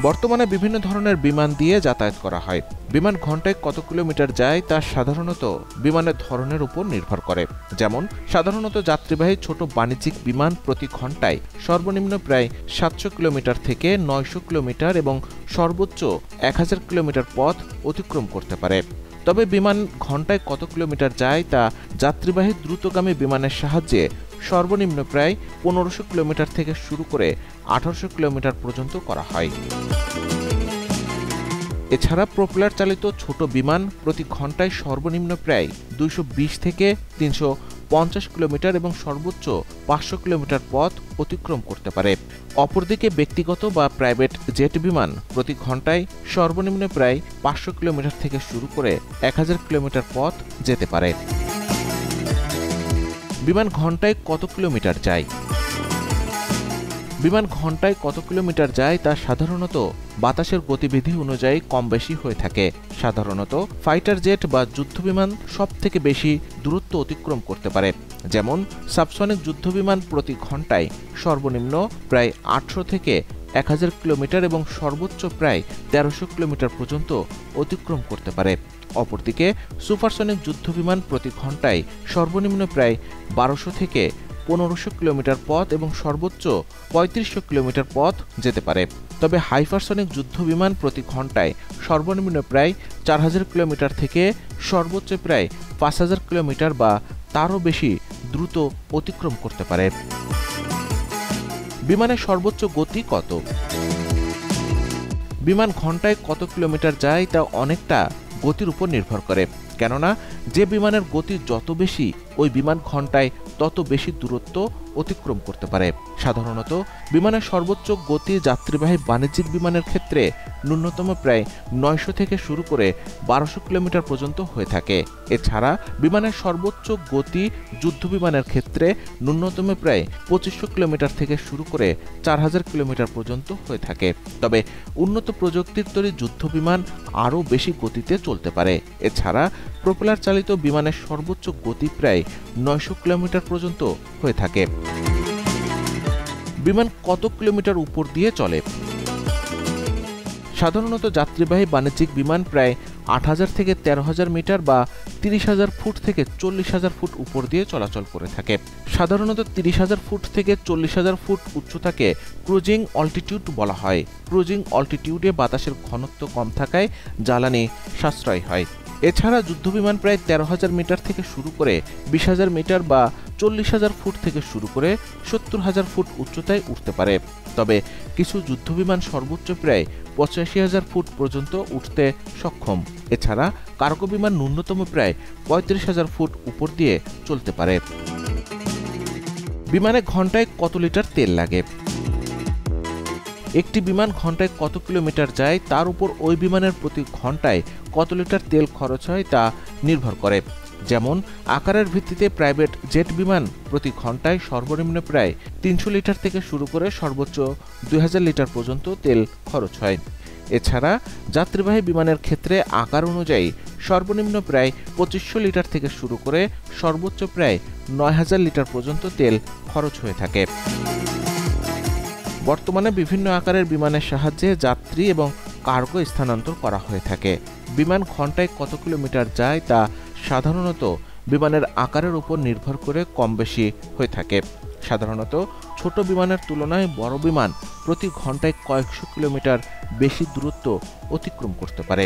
বর্তমানে বিভিন্ন ধরনের বিমান দিয়ে যাতায়াত করা হয়। বিমান ঘন্টায় কত কিলোমিটার যায় তা সাধারণত বিমানের ধরনের উপর নির্ভর করে। যেমন সাধারণত যাত্রীবাহী ছোট বাণিজ্যিক বিমান প্রতি ঘন্টায় সর্বনিম্ন প্রায় 700 কিলোমিটার থেকে 900 কিলোমিটার এবং সর্বোচ্চ 1000 কিলোমিটার পথ অতিক্রম করতে পারে। তবে বিমান ঘন্টায় কত কিলোমিটার যায় তা যাত্রীবাহী দ্রুতগামী বিমানের সাহায্যে সর্বনিম্ন প্রায় 1500 কিলোমিটার থেকে শুরু করে 1800 কিলোমিটার পর্যন্ত করা হয়। এছাড়া প্রপেলার চালিত ছোট বিমান প্রতি ঘন্টায় সর্বনিম্ন প্রায় 220 থেকে 350 কিলোমিটার এবং সর্বোচ্চ 500 কিলোমিটার পথ অতিক্রম করতে পারে। অপরদিকে ব্যক্তিগত বা প্রাইভেট জেট বিমান প্রতি ঘন্টায় সর্বনিম্ন প্রায় 500 কিলোমিটার থেকে শুরু করে 1000 কিলোমিটার পথ যেতে পারে। বিমান ঘন্টায় কত কিলোমিটার যায়? বিমান ঘন্টায় কত কিলোমিটার যায় তা সাধারণত বাতাসের গতিবিধি অনুযায়ী কম বেশি হয়ে থাকে। সাধারণত ফাইটার জেট বা যুদ্ধবিমান সবথেকে বেশি দূরত্ব অতিক্রম করতে পারে। যেমন সাবসনিক যুদ্ধবিমান প্রতি ঘন্টায় সর্বনিম্ন প্রায় 800 থেকে 1000 কিলোমিটার এবং সর্বোচ্চ প্রায় 1300 কিলোমিটার পর্যন্ত অতিক্রম করতে পারে। অপরদিকে সুপারসনিক যুদ্ধবিমান প্রতি ঘন্টায় সর্বনিম্ন প্রায় 1200 থেকে 1500 কিলোমিটার পথ এবং সর্বোচ্চ 3500 কিলোমিটার পথ যেতে পারে। তবে হাইপারসনিক যুদ্ধবিমান প্রতি ঘন্টায় সর্বনিম্ন প্রায় 4000 কিলোমিটার থেকে সর্বোচ্চ প্রায় 5000 কিলোমিটার বা তারও বেশি দ্রুত অতিক্রম করতে পারে। বিমানের সর্বোচ্চ গতি কত? বিমান ঘন্টায় কত কিলোমিটার যায় তা অনেকটা গতির উপর নির্ভর করে, কেননা যে বিমানের গতি যত বেশি ওই বিমান ঘন্টায় তত বেশি দূরত্ব অতিক্রম করতে পারে। সাধারণত বিমানের সর্বোচ্চ গতি যাত্রীবাহী বাণিজ্যিক বিমানের ক্ষেত্রে ন্যূনতম প্রায় 900 থেকে শুরু করে 1200 কিলোমিটার পর্যন্ত হয়ে থাকে। এছাড়া বিমানের সর্বোচ্চ গতি যুদ্ধ বিমানের ক্ষেত্রে ন্যূনতম প্রায় 2500 কিলোমিটার থেকে শুরু করে 4000 কিলোমিটার পর্যন্ত হয়ে থাকে। তবে উন্নত প্রযুক্তির তৈরি যুদ্ধ বিমান আরও বেশি গতিতে চলতে পারে। এছাড়া প্রপেলার চালিত বিমানের সর্বোচ্চ গতি প্রায় 900 কিলোমিটার পর্যন্ত হয়ে থাকে। বিমান কত কিলোমিটার উপর দিয়ে চলে? সাধারণত যাত্রীবাহী বাণিজ্যিক বিমান প্রায় 8000 থেকে 13000 মিটার বা 30000 ফুট থেকে 40000 ফুট উপর দিয়ে চলাচল করে থাকে। সাধারণত 30000 ফুট থেকে 40000 ফুট উচ্চতাকে ক্রুজিং অল্টিটিউড বলা হয়। ক্রুজিং অল্টিটিউডে বাতাসের ঘনত্ব কম থাকায় জ্বালানি সাশ্রয় হয়। এছাড়া যুদ্ধবিমান প্রায় 13000 মিটার থেকে শুরু করে 20000 মিটার বা 40000 ফুট থেকে শুরু করে 70000 ফুট উচ্চতায় উঠতে পারে। তবে কিছু যুদ্ধবিমান সর্বোচ্চ প্রায় 85000 ফুট পর্যন্ত উঠতে সক্ষম। এছাড়া কার্গো বিমান ন্যূনতম প্রায় 35000 ফুট উপর দিয়ে চলতে পারে। বিমানে ঘন্টায় কত লিটার তেল লাগে? একটি বিমান ঘন্টায় কত কিলোমিটার যায় তার উপর ওই বিমানের প্রতি ঘন্টায় কত লিটার তেল খরচ হয় তা নির্ভর করে। যেমন আকারের ভিত্তিতে প্রাইভেট জেট বিমান প্রতি ঘন্টায় সর্বনিম্ন প্রায় 300 লিটার থেকে শুরু করে সর্বোচ্চ 2000 লিটার পর্যন্ত তেল খরচ হয়। এছাড়া যাত্রীবাহী বিমানের ক্ষেত্রে আকার অনুযায়ী সর্বনিম্ন প্রায় 2500 লিটার থেকে শুরু করে সর্বোচ্চ প্রায় 9000 লিটার পর্যন্ত তেল খরচ হয়ে থাকে। বর্তমানে বিভিন্ন আকারের বিমানের সাহায্যে যাত্রী এবং কার্গো স্থানান্তর করা হয়ে থাকে। বিমান ঘন্টায় কত কিলোমিটার যায় তা সাধারণত বিমানের আকারের উপর নির্ভর করে কম বেশি হয়ে থাকে। সাধারণত ছোট বিমানের তুলনায় বড় বিমান প্রতি ঘন্টায় কয়েকশো কিলোমিটার বেশি দূরত্ব অতিক্রম করতে পারে।